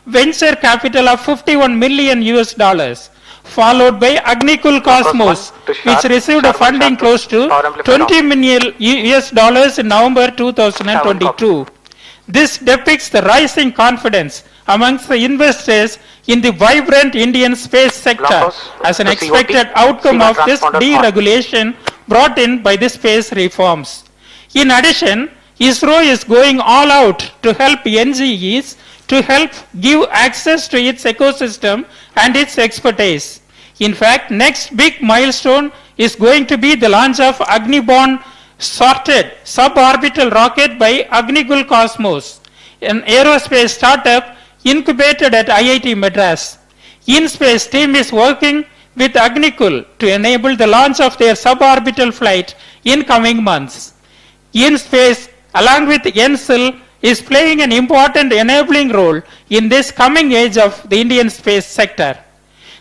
venture capital of 51 million US dollars, followed by Agnikul Cosmos, which received a funding close to 20 million US dollars in November 2022. This depicts the rising confidence amongst the investors in the vibrant Indian space sector as an expected outcome of this deregulation brought in by the space reforms. In addition, Isro is going all out to help NGEs to help give access to its ecosystem and its expertise. In fact, next big milestone is going to be the launch of Agni-borne sorted suborbital rocket by Agnikul Cosmos, an aerospace startup incubated at IIT Madras. InSpace team is working with Agnikul to enable the launch of their suborbital flight in coming months. InSpace, along with NSIL, is playing an important enabling role in this coming age of the Indian space sector.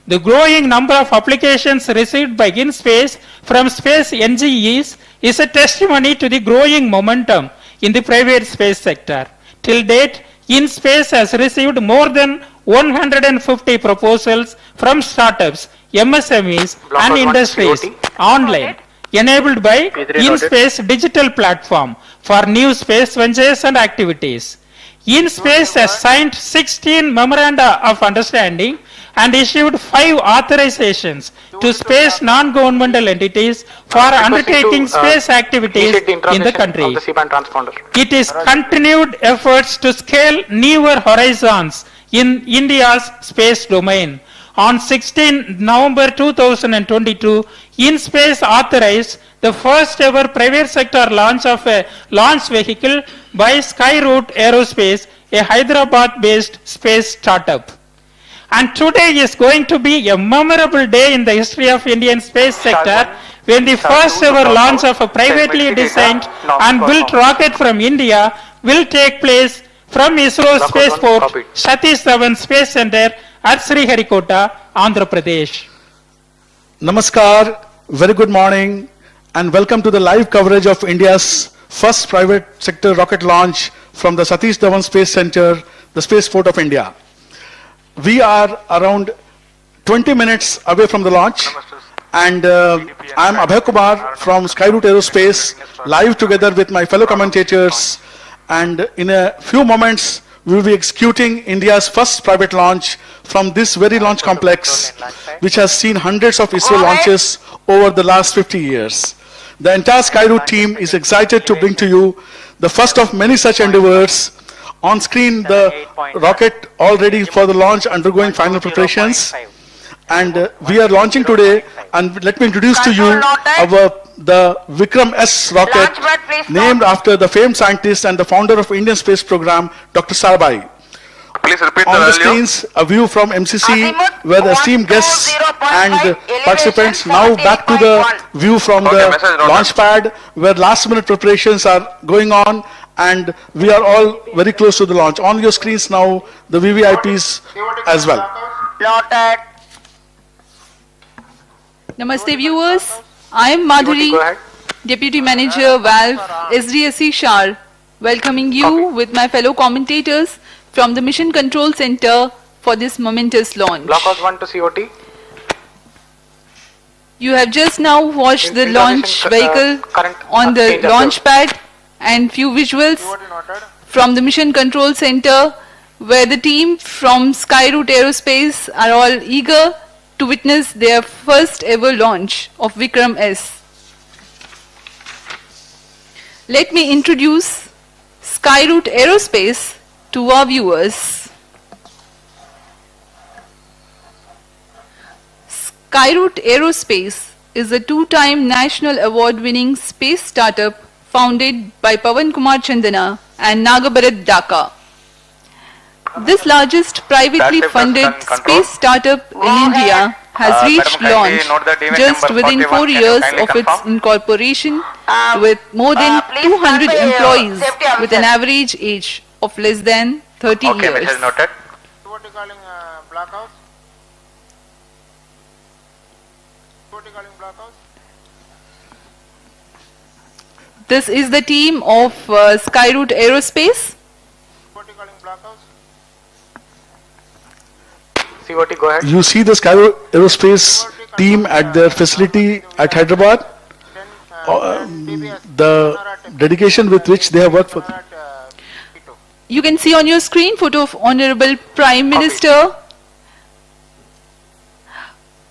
The growing number of applications received by InSpace from space NGEs is a testimony to the growing momentum in the private space sector. Till date, InSpace has received more than 150 proposals from startups, MSMEs and industries online, enabled by InSpace digital platform for new space ventures and activities. InSpace has signed 16 memoranda of understanding and issued 5 authorizations to space non-governmental entities for undertaking space activities in the country. It is continued efforts to scale newer horizons in India's space domain. On 16 November 2022, InSpace authorized the first ever private sector launch of a launch vehicle by Skyroot Aerospace, a Hyderabad-based space startup. And today is going to be a memorable day in the history of Indian space sector when the first ever launch of a privately designed and built rocket from India will take place from Isro Spaceport Satish Dhawan Space Center at Sriharikota, Andhra Pradesh. Namaskar, very good morning and welcome to the live coverage of India's first private sector rocket launch from the Satish Dhawan Space Center, the Spaceport of India. We are around 20 minutes away from the launch and I am Abhay Kumar from Skyroot Aerospace, live together with my fellow commentators, and in a few moments we will be executing India's first private launch from this very launch complex which has seen hundreds of Isro launches over the last 50 years. The entire Skyroot team is excited to bring to you the first of many such endeavors. On screen, the rocket all ready for the launch, undergoing final preparations. And we are launching today, and let me introduce to you the Vikram S rocket, named after the famed scientist and the founder of Indian space program, Dr. Sarabhai. Please repeat on the value. screens, a view from MCC where the esteemed guests and participants. Now back to the view from the launch pad where last minute preparations are going on and we are all very close to the launch. On your screens now, the VVIPs as well. Namaste viewers, I am Madhuri, Deputy Manager Valve SDSC SHAR, welcoming you with my fellow commentators from the Mission Control Center for this momentous launch. Blockhouse 1 to COT. You have just now watched the launch vehicle on the launch pad and few visuals from the Mission Control Center where the team from Skyroot Aerospace are all eager to witness their first ever launch of Vikram S. Let me introduce Skyroot Aerospace to our viewers. Skyroot Aerospace is a two-time national award-winning space startup founded by Pawan Kumar Chandana and Nagabharat Dhaka. This largest privately funded space startup in India has reached launch just within 4 years of its incorporation with more than 200 employees with an average age of less than 30 years. Message noted. What are you calling blockhouse? What are you calling blockhouse? This is the team of Skyroot Aerospace. What are you calling blockhouse? COT, go ahead. You see the Skyroot Aerospace team at their facility at Hyderabad. The dedication with which they have worked for. You can see on your screen photo of Honorable Prime Minister.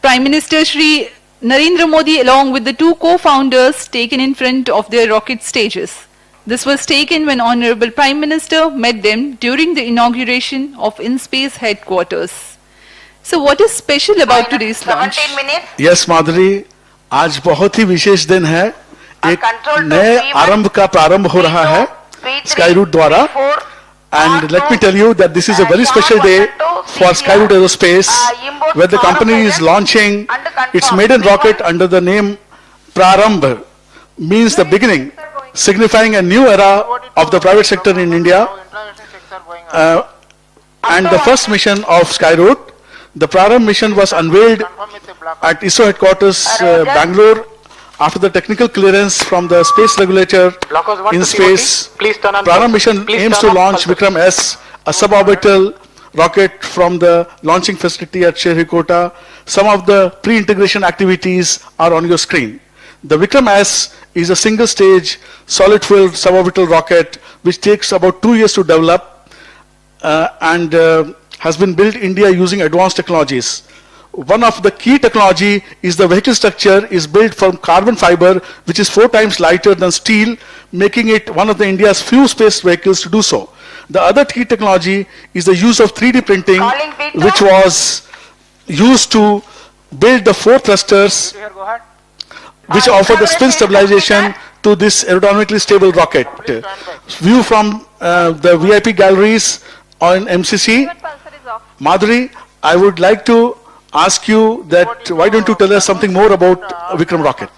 Prime Minister Shri Narendra Modi along with the two co-founders taken in front of their rocket stages. This was taken when Honorable Prime Minister met them during the inauguration of InSpace headquarters. So what is special about today's launch? 17 minutes. Yes, माधुरी, आज बहुत ही विशेष दिन है. एक नए आरंभ का प्रारंभ हो रहा है Skyroot द्वारा. And let me tell you that this is a very special day for Skyroot Aerospace, where the company is launching its maiden rocket under the name Prarambh, means the beginning, signifying a new era of the private sector in India. And the first mission of Skyroot, the Prarambh mission, was unveiled at Isro headquarters, Bangalore, after the technical clearance from the space regulator in space. Prarambh mission aims to launch Vikram S, a suborbital rocket from the launching facility at Sriharikota. Some of the pre-integration activities are on your screen. The Vikram S is a single-stage, solid-fuel suborbital rocket which takes about 2 years to develop and has been built in India using advanced technologies. One of the key technology is the vehicle structure is built from carbon fiber, which is 4 times lighter than steel, making it one of the India's few space vehicles to do so. The other key technology is the use of 3D printing, which was used to build the 4 thrusters, which offer the spin stabilization to this aerodynamically stable rocket. View from the VIP galleries on MCC. Madhuri, I would like to ask you that why don't you tell us something more about Vikram rocket?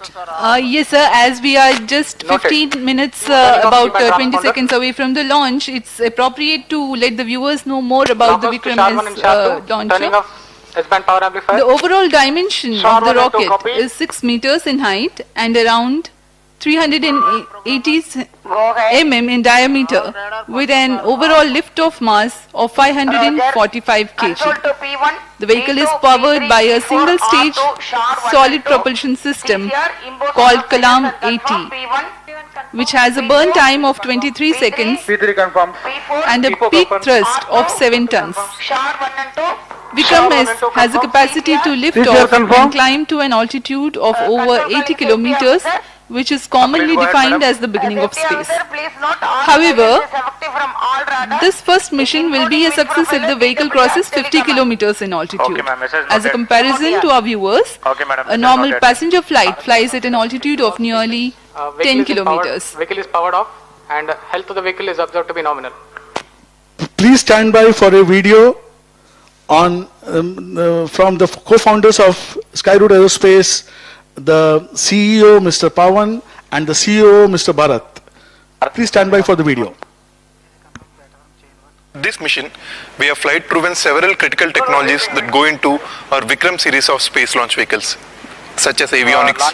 Yes, sir. As we are just 15 minutes, about 20 seconds away from the launch, it's appropriate to let the viewers know more about the Vikram S launcher. Turning off S-band power amplifier. The overall dimension of the rocket is 6 meters in height and around 380 mm in diameter, with an overall lift-off mass of 545 kg. The vehicle is powered by a single-stage solid propulsion system called Kalam 80, which has a burn time of 23 seconds and a peak thrust of 7 tons. Vikram S has a capacity to lift off and climb to an altitude of over 80 kilometers, which is commonly defined as the beginning of space. However, this first mission will be a success if the vehicle crosses 50 kilometers in altitude. As a comparison to our viewers, a normal passenger flight flies at an altitude of nearly 10 kilometers. Vehicle is powered off and health of the vehicle is observed to be nominal. Please stand by for a video on from the co-founders of Skyroot Aerospace, the CEO Mr. Pawan and the CEO Mr. Bharat. Please stand by for the video. This mission, we have flight proven several critical technologies that go into our Vikram series of space launch vehicles, such as avionics,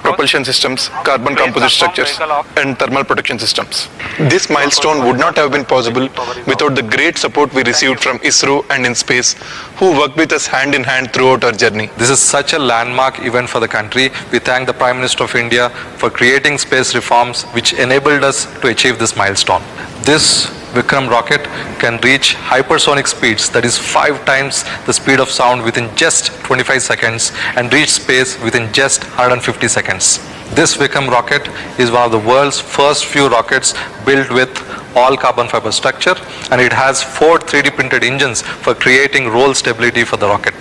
propulsion systems, carbon composite structures, and thermal protection systems. This milestone would not have been possible without the great support we received from Isro and InSpace, who worked with us hand in hand throughout our journey. This is such a landmark event for the country. We thank the Prime Minister of India for creating space reforms which enabled us to achieve this milestone. This Vikram rocket can reach hypersonic speeds, that is 5 times the speed of sound within just 25 seconds, and reach space within just 150 seconds. This Vikram rocket is one of the world's first few rockets built with all carbon fiber structure, and it has 4 3D printed engines for creating roll stability for the rocket.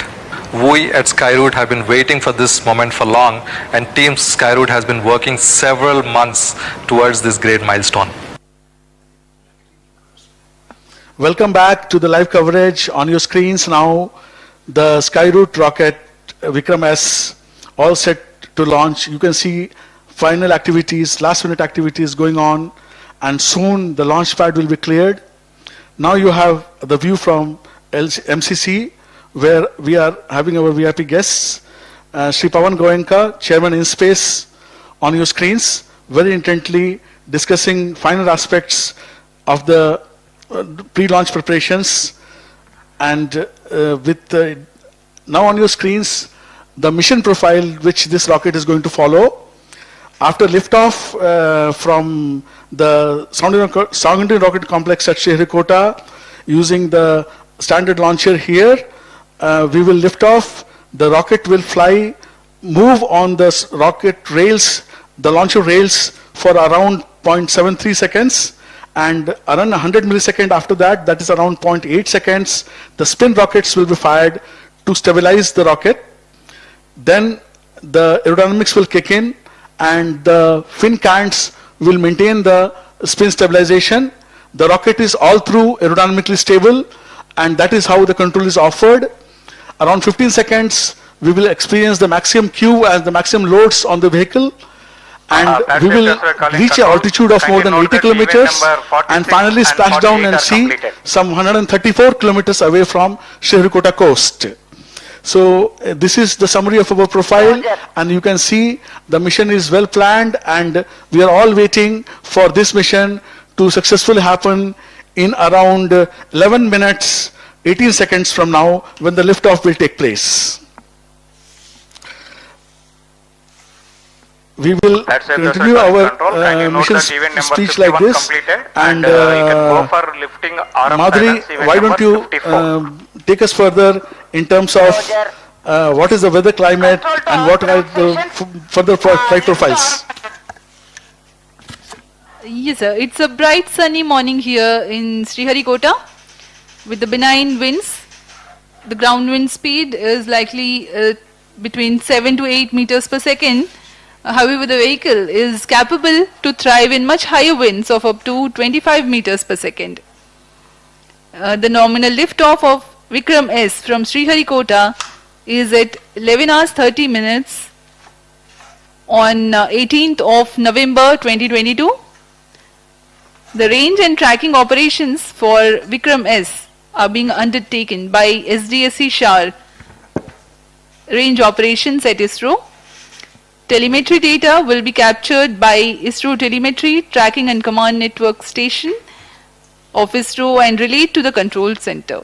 We at Skyroot have been waiting for this moment for long, and Team Skyroot has been working several months towards this great milestone. Welcome back to the live coverage. On your screens now, the Skyroot rocket Vikram S, all set to launch. You can see final activities, last minute activities going on, and soon the launch pad will be cleared. Now you have the view from MCC, where we are having our VIP guests, Sri Pawan Goenka, Chairman InSpace, on your screens, very intently discussing final aspects of the pre-launch preparations. And now on your screens, the mission profile which this rocket is going to follow. After liftoff from the Sounding Rocket Complex at Sriharikota, using the standard launcher here, we will lift off. The rocket will fly, move on the rocket rails, the launcher rails for around 0.73 seconds, and around 100 milliseconds after that, that is around 0.8 seconds, the spin rockets will be fired to stabilize the rocket. Then the aerodynamics will kick in and the fin cants will maintain the spin stabilization. The rocket is all through aerodynamically stable, and that is how the control is offered. Around 15 seconds, we will experience the maximum Q and the maximum loads on the vehicle, and we will reach an altitude of more than 80 kilometers and finally splash down and see some 134 kilometers away from Sriharikota coast. So this is the summary of our profile, and you can see the mission is well planned, and we are all waiting for this mission to successfully happen in around 11 minutes 18 seconds from now, when the liftoff will take place. We will continue our mission speech like this, and Madhuri, why don't you take us further in terms of what is the weather climate and what are the further flight profiles? Yes, sir. It's a bright sunny morning here in Sriharikota with the benign winds. The ground wind speed is likely between 7 to 8 meters per second. However, the vehicle is capable to thrive in much higher winds of up to 25 meters per second. The nominal liftoff of Vikram S from Sriharikota is at 11 hours 30 minutes on 18th of November 2022. The range and tracking operations for Vikram S are being undertaken by SDSC SHAR range operations at Isro. Telemetry data will be captured by Isro Telemetry Tracking and Command Network Station of Isro and relayed to the control center.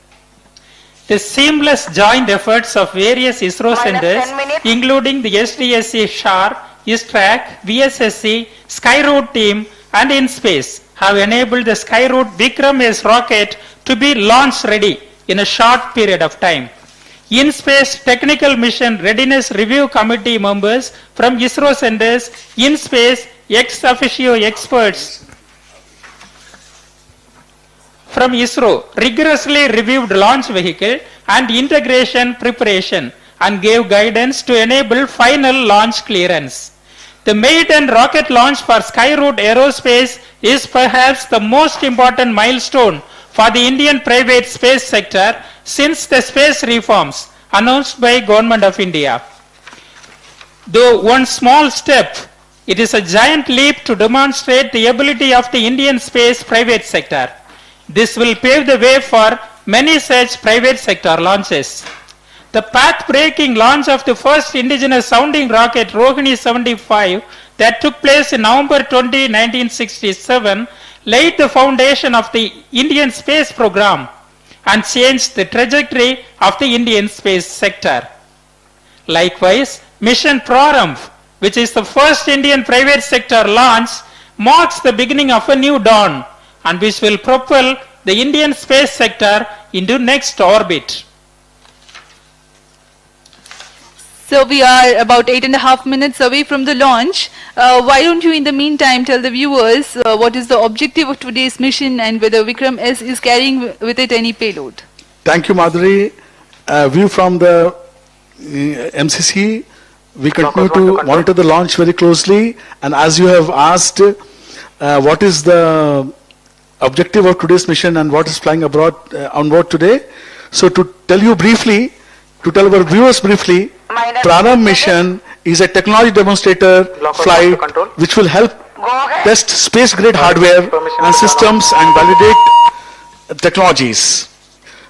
The seamless joint efforts of various ISRO centers, including the SDSC SHAR, ISTRAC, VSSC, Skyroot team, and InSpace, have enabled the Skyroot Vikram S rocket to be launch ready in a short period of time. InSpace Technical Mission Readiness Review Committee members from ISRO centers, InSpace ex officio experts from ISRO rigorously reviewed launch vehicle and integration preparation and gave guidance to enable final launch clearance. The maiden rocket launch for Skyroot Aerospace is perhaps the most important milestone for the Indian private space sector since the space reforms announced by Government of India. Though one small step, it is a giant leap to demonstrate the ability of the Indian space private sector. This will pave the way for many such private sector launches. The path-breaking launch of the first indigenous sounding rocket Rohini 75 that took place in November 20, 1967 laid the foundation of the Indian space program and changed the trajectory of the Indian space sector. Likewise, Mission Prarambh, which is the first Indian private sector launch, marks the beginning of a new dawn and which will propel the Indian space sector into next orbit. So we are about 8.5 minutes away from the launch. Why don't you in the meantime tell the viewers what is the objective of today's mission and whether Vikram S is carrying with it any payload? Thank you, Madhuri. View from the MCC. We continue to monitor the launch very closely, and as you have asked, what is the objective of today's mission and what is flying abroad on board today? So to tell you briefly, to tell our viewers briefly, Prarambh mission is a technology demonstrator flight which will help test space-grade hardware and systems and validate technologies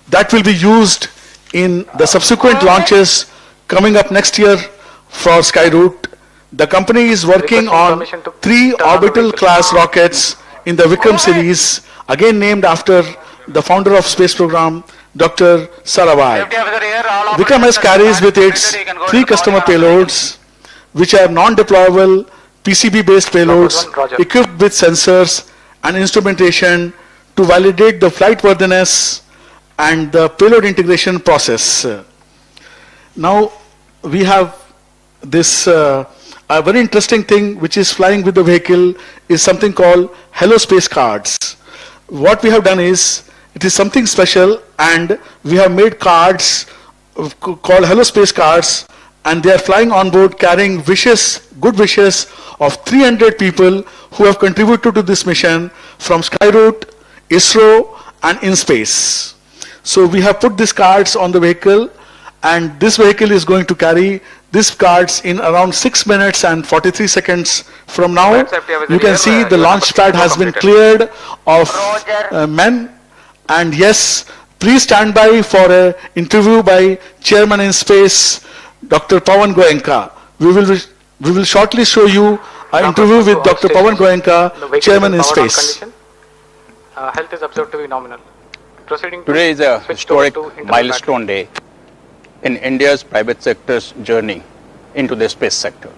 that will be used in the subsequent launches coming up next year for Skyroot. The company is working on 3 orbital class rockets in the Vikram series, again named after the founder of space program, Dr. Sarabhai. Vikram S carries with its 3 customer payloads, which are non-deployable PCB-based payloads equipped with sensors and instrumentation to validate the flight worthiness and the payload integration process. Now we have this a very interesting thing which is flying with the vehicle is something called Hello Space cards. What we have done is, it is something special, and we have made cards called Hello Space cards, and they are flying on board carrying wishes, good wishes of 300 people who have contributed to this mission from Skyroot, Isro and InSpace. So we have put these cards on the vehicle, and this vehicle is going to carry these cards in around 6 minutes and 43 seconds from now. You can see the launch pad has been cleared of men. And yes, please stand by for an interview by Chairman InSpace, Dr. Pawan Goenka. We will shortly show you an interview with Dr. Pawan Goenka, Chairman InSpace. Health is observed to be nominal. Proceeding to Today is a switch over historic to internal milestone day in India's private sector's journey into the space sector.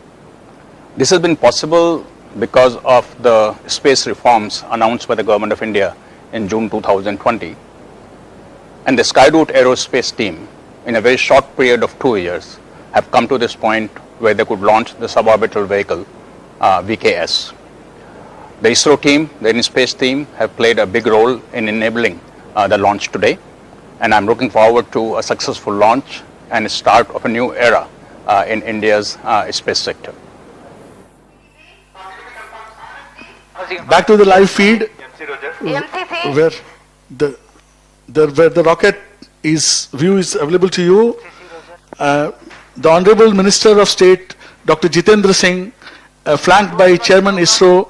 This has been possible because of the space reforms announced by the Government of India in June 2020. And the Skyroot aerospace team, in a very short period of 2 years, have come to this point where they could launch the suborbital vehicle, VKS. The Isro team, the InSpace team, have played a big role in enabling the launch today. And I'm looking forward to a successful launch and a start of a new era in India's space sector. Back to the live feed, where the rocket view is available to you. The Honorable Minister of State, Dr. Jitendra Singh, flanked by Chairman ISRO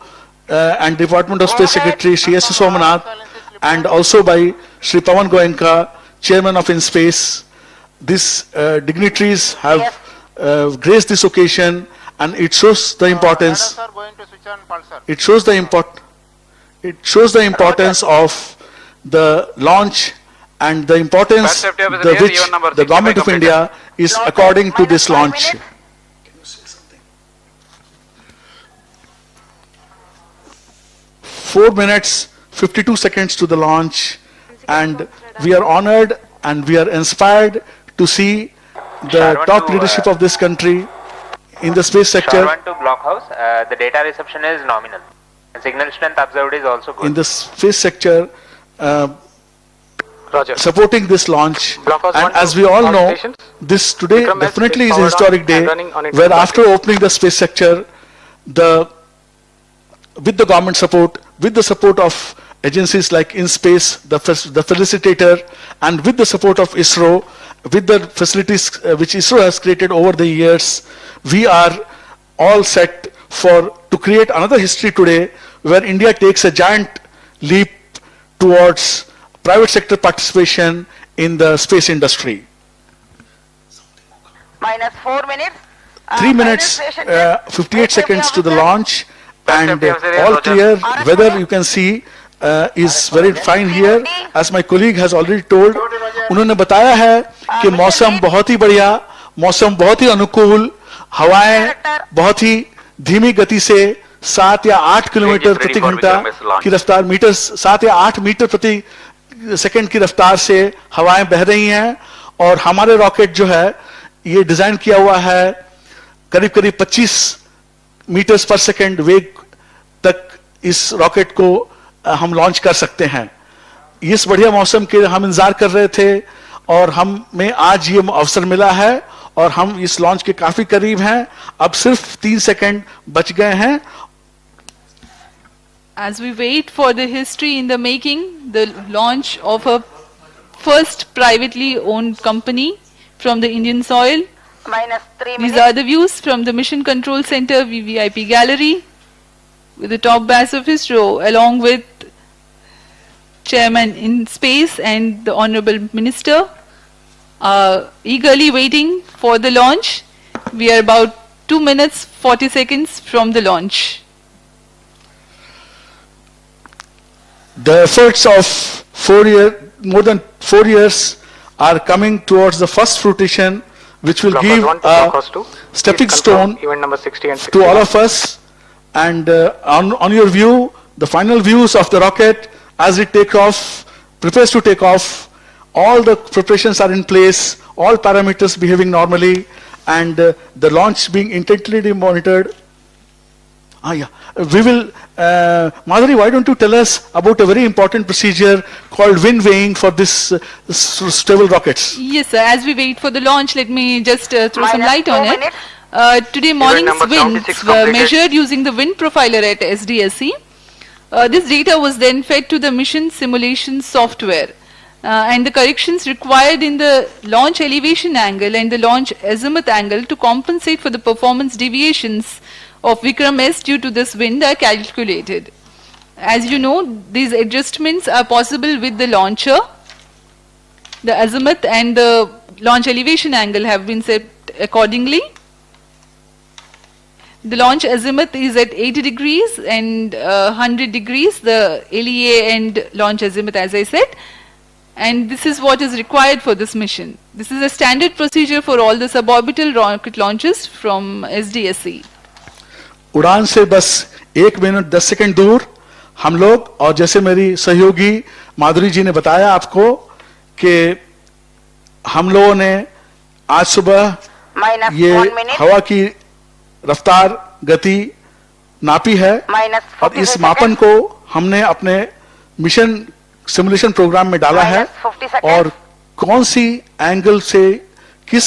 and Department of Space Secretary Shri S. Somanath, and also by Shri Pawan Goenka, Chairman of InSpace. These dignitaries have graced this occasion, and it shows the importance. Radars are going to switch on pulsar. It shows the importance of the launch and the importance the which the Government of India is according to this launch. 4 minutes 52 seconds to the launch, and we are honored and we are inspired to see the top leadership of this country in the space sector. Sharwan to blockhouse, the data reception is nominal. And signal strength observed is also good. In the space sector, Roger. supporting this launch. Blockhouse And 1 as to we all all know, stations. this today Vikram S definitely is is a powered on historic and day, running on its where own after opening the space sector, with the government support, with the support of agencies like InSpace, the facilitator, and with the support of ISRO, with the facilities which ISRO has created over the years, we are all set to create another history today, where India takes a giant leap towards private sector participation in the space industry. Minus 4 minutes. 3 minutes, 58 seconds to the launch, and all clear. Weather, you can see, is very fine here. As my colleague has already told, उन्होंने बताया है कि मौसम बहुत ही बढ़िया, मौसम बहुत ही अनुकूल, हवाएं बहुत ही धीमी गति से 7 या 8 किलोमीटर प्रति घंटा की रफ्तार, 7 या 8 मीटर प्रति सेकंड की रफ्तार से हवाएं बह रही हैं, और हमारे रॉकेट जो है ये डिजाइन किया हुआ है करीब करीब 25 मीटर्स पर सेकंड वेग तक इस रॉकेट को हम लॉन्च कर सकते हैं. इस बढ़िया मौसम के हम इंतजार कर रहे थे, और हमें आज ये अवसर मिला है, और हम इस लॉन्च के काफी करीब हैं. अब सिर्फ 3 सेकंड बच गए हैं. As we wait for the history in the making, the launch of a first privately owned company from the Indian soil. Minus 3 These minutes. are the views from the Mission Control Center VVIP Gallery with the top brass of ISRO, along with Chairman InSpace and the Honorable Minister, eagerly waiting for the launch. We are about 2 minutes 40 seconds from the launch. The efforts of 4 years more than 4 years are coming towards the first fruition, which will give a stepping stone Event number 60 and to all of us. And on your view, the final views of the rocket as it prepares to take off, all the preparations are in place, all parameters behaving normally, and the launch being intently monitored. We will, Madhuri, why don't you tell us about a very important procedure called wind weighing for this stable rockets? Yes, sir. As we wait for the launch, let me just throw some light on it. Today morning's winds were measured using the wind profiler at SDSC. This data was then fed to the mission simulation software. And the corrections required in the launch elevation angle and the launch azimuth angle to compensate for the performance deviations of Vikram S due to this wind are calculated. As you know, these adjustments are possible with the launcher. The azimuth and the launch elevation angle have been set accordingly. The launch azimuth is at 80 degrees and 100 degrees, the LEA and launch azimuth, as I said. And this is what is required for this mission. This is a standard procedure for all the suborbital rocket launches from SDSC. उड़ान से बस 1 minute 10 second दूर हम लोग, और जैसे मेरी सहयोगी माधुरी जी ने बताया आपको कि हम लोगों ने आज सुबह ये हवा की रफ्तार गति नापी है, और इस मापन को हमने अपने मिशन सिमुलेशन प्रोग्राम में डाला है, और कौन सी एंगल से किस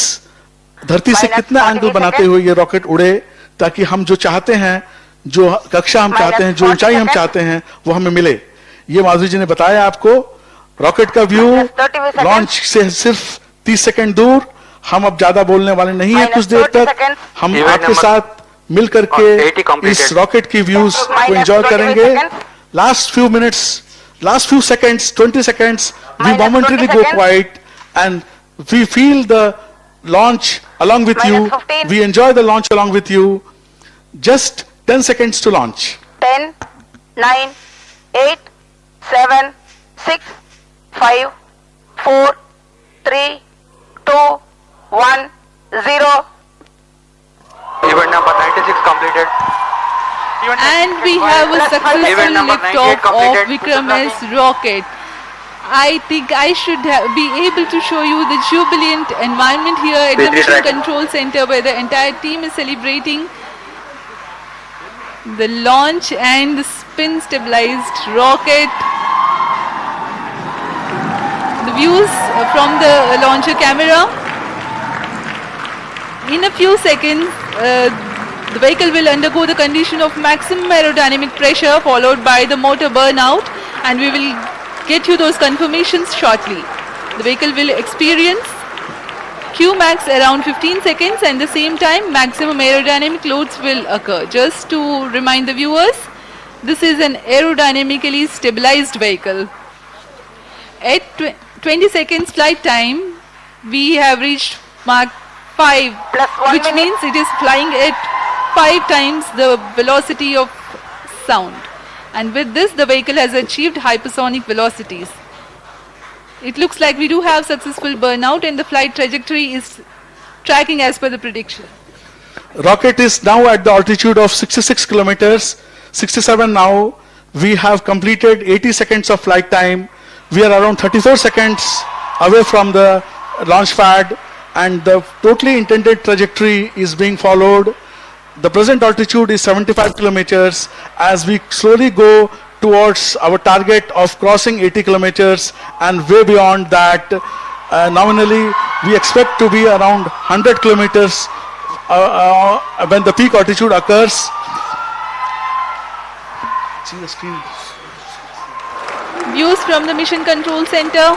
धरती से कितना एंगल बनाते हुए ये रॉकेट उड़े, ताकि हम जो चाहते हैं, जो कक्षा हम चाहते हैं, जो ऊंचाई हम चाहते हैं, वो हमें मिले। ये माधुरी जी ने बताया आपको। रॉकेट का व्यू लॉन्च से सिर्फ 30 सेकंड दूर। हम अब ज्यादा बोलने वाले नहीं है, कुछ देर तक हम आपके साथ मिल करके इस रॉकेट की व्यूज को एंजॉय करेंगे। Last few minutes, last few seconds, 20 seconds, we momentarily go quiet and we feel the launch along with you. We enjoy the launch along with you. Just 10 seconds to launch. 10, 9, 8, 7, 6, 5, 4, 3, 2, 1, 0. Event number 96 completed. And we have a successful liftoff of Vikram S rocket. I think I should be able to show you the jubilant environment here at the Mission Control Center, where the entire team is celebrating the launch and the spin stabilized rocket. The views from the launcher camera. In a few seconds, the vehicle will undergo the condition of maximum aerodynamic pressure followed by the motor burnout, and we will get you those confirmations shortly. The vehicle will experience Qmax around 15 seconds, and at the same time maximum aerodynamic loads will occur. Just to remind the viewers, this is an aerodynamically stabilized vehicle. At 20 seconds flight time, we have reached Mach 5, which means it is flying at 5 times the velocity of sound, and with this the vehicle has achieved hypersonic velocities. It looks like we do have successful burnout, and the flight trajectory is tracking as per the prediction. Rocket is now at the altitude of 66 kilometers, 67 now. We have completed 80 seconds of flight time. We are around 34 seconds away from the launch pad, and the totally intended trajectory is being followed. The present altitude is 75 kilometers. As we slowly go towards our target of crossing 80 kilometers and way beyond that, nominally we expect to be around 100 kilometers when the peak altitude occurs. See the screen. Views from the Mission Control Center.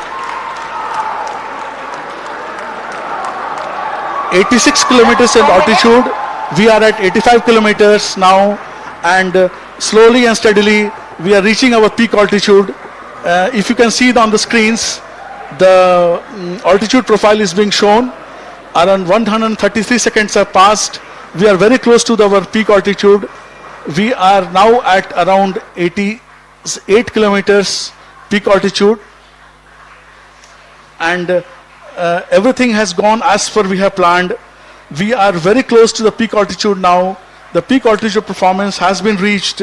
86 kilometers in altitude. We are at 85 kilometers now, and slowly and steadily we are reaching our peak altitude. If you can see on the screens, the altitude profile is being shown. Around 133 seconds have passed. We are very close to our peak altitude. We are now at around 88 kilometers peak altitude. and everything has gone as per we have planned. We are very close to the peak altitude now. The peak altitude performance has been reached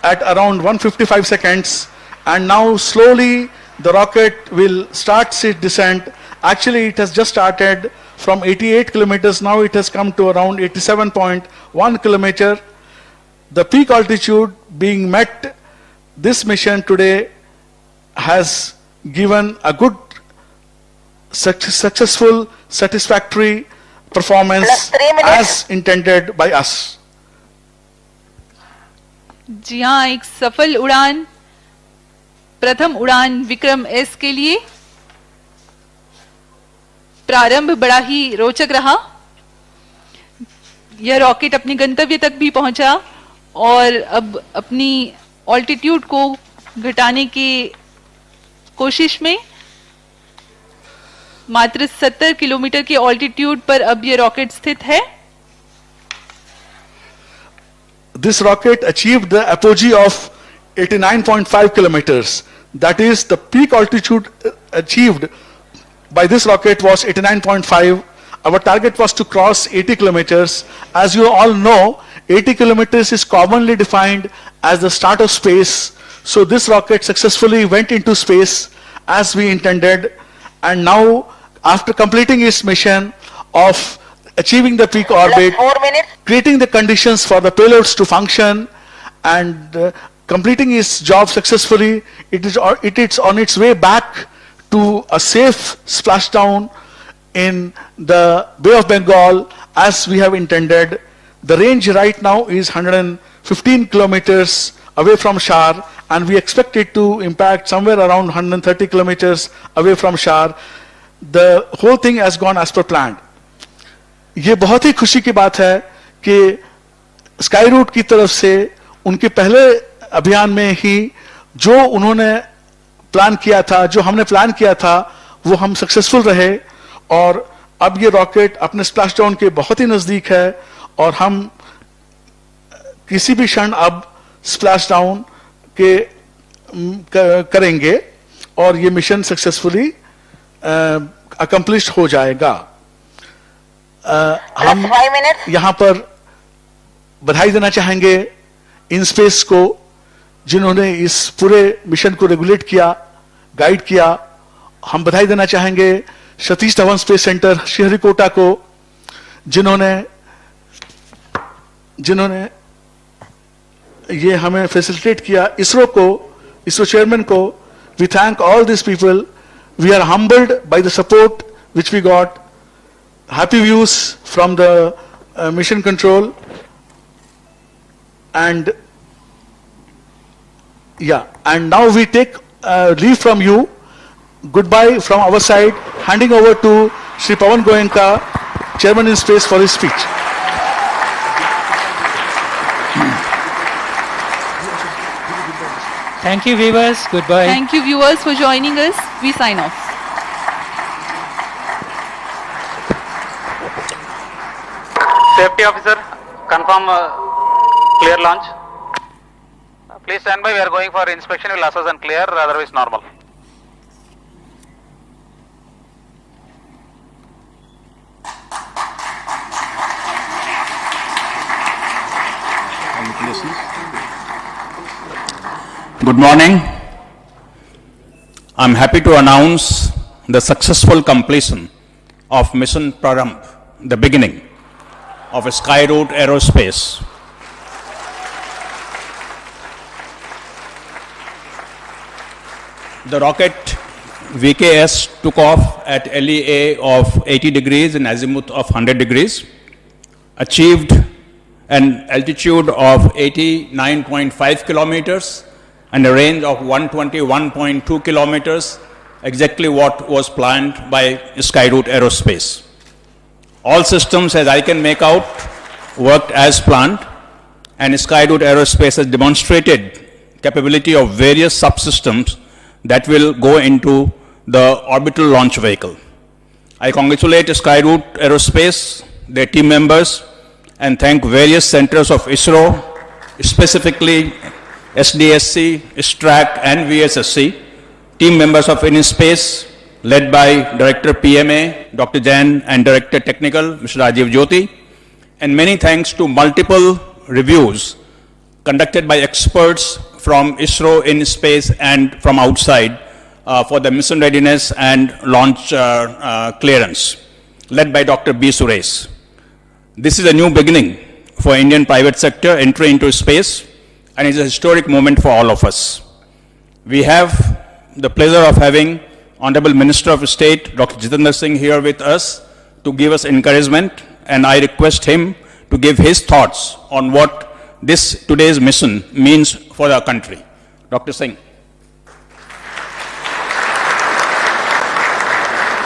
at around 155 seconds, and now slowly the rocket will start its descent. Actually, it has just started from 88 kilometers. Now it has come to around 87.1 kilometer. The peak altitude being met, this mission today has given a good, successful, satisfactory performance Plus 3 minutes. as intended by us. जी हाँ, एक सफल उड़ान, प्रथम उड़ान Vikram S के लिए प्रारंभ बड़ा ही रोचक रहा। यह रॉकेट अपने गंतव्य तक भी पहुंचा और अब अपनी ऑल्टीट्यूड को घटाने की कोशिश में मात्र 70 किलोमीटर के ऑल्टीट्यूड पर अब यह रॉकेट स्थित है। This rocket achieved the apogee of 89.5 kilometers. That is, the peak altitude achieved by this rocket was 89.5. Our target was to cross 80 kilometers. As you all know, 80 kilometers is commonly defined as the start of space. So this rocket successfully went into space as we intended, and now after completing its mission of achieving the peak orbit, 4 minutes. creating the conditions for the payloads to function, and completing its job successfully, it is on its way back to a safe splashdown in the Bay of Bengal as we have intended. The range right now is 115 kilometers away from Shar, and we expect it to impact somewhere around 130 kilometers away from Shar. The whole thing has gone as per planned. ये बहुत ही खुशी की बात है कि sky root की तरफ से उनके पहले अभियान में ही जो उन्होंने प्लान किया था, जो हमने प्लान किया था, वो हम सक्सेसफुल रहे, और अब ये रॉकेट अपने स्प्लैश डाउन के बहुत ही नजदीक है, और हम किसी भी क्षण अब स्प्लैश डाउन के करेंगे और ये मिशन सक्सेसफुली अकम्प्लिश हो जाएगा। हम 5 minutes. यहां पर बधाई देना चाहेंगे इन स्पेस को, जिन्होंने इस पूरे मिशन को रेगुलेट किया, गाइड किया। हम बधाई देना चाहेंगे सतीश धवन स्पेस सेंटर श्रीहरिकोटा को, जिन्होंने ये हमें फैसिलिटेट किया। इसरो को, इसरो चेयरमैन को, we thank all this people. We are humbled by the support which we got. Happy views from the mission control, and now we take leave from you. Goodbye from our side, handing over to Shri Pawan Goenka, Chairman in Space, for his speech. Thank you, viewers. Goodbye. Thank you, viewers, for joining us. We sign off. Safety officer, confirm clear launch. Please stand by. We are going for inspection. We'll assess and clear. Otherwise, normal. Good morning. I'm happy to announce the successful completion of Mission Prarambh, the beginning of Skyroot Aerospace. The rocket VKS took off at LEA of 80 degrees and azimuth of 100 degrees, achieved an altitude of 89.5 kilometers and a range of 121.2 kilometers, exactly what was planned by Skyroot Aerospace. All systems, as I can make out, worked as planned, and Skyroot Aerospace has demonstrated capability of various subsystems that will go into the orbital launch vehicle. I congratulate Skyroot Aerospace, their team members, and thank various centers of Isro, specifically SDSC, STRAC, and VSSC, team members of InSpace, led by Director PMA, Dr. Jain, and Director Technical, Mr. Rajiv Jyoti. And many thanks to multiple reviews conducted by experts from Isro in space and from outside for the mission readiness and launch clearance, led by Dr. B. Suresh. This is a new beginning for Indian private sector entry into space, and it's a historic moment for all of us. We have the pleasure of having Honorable Minister of State, Dr. Jitendra Singh, here with us to give us encouragement, and I request him to give his thoughts on what today's mission means for our country. Dr. Singh.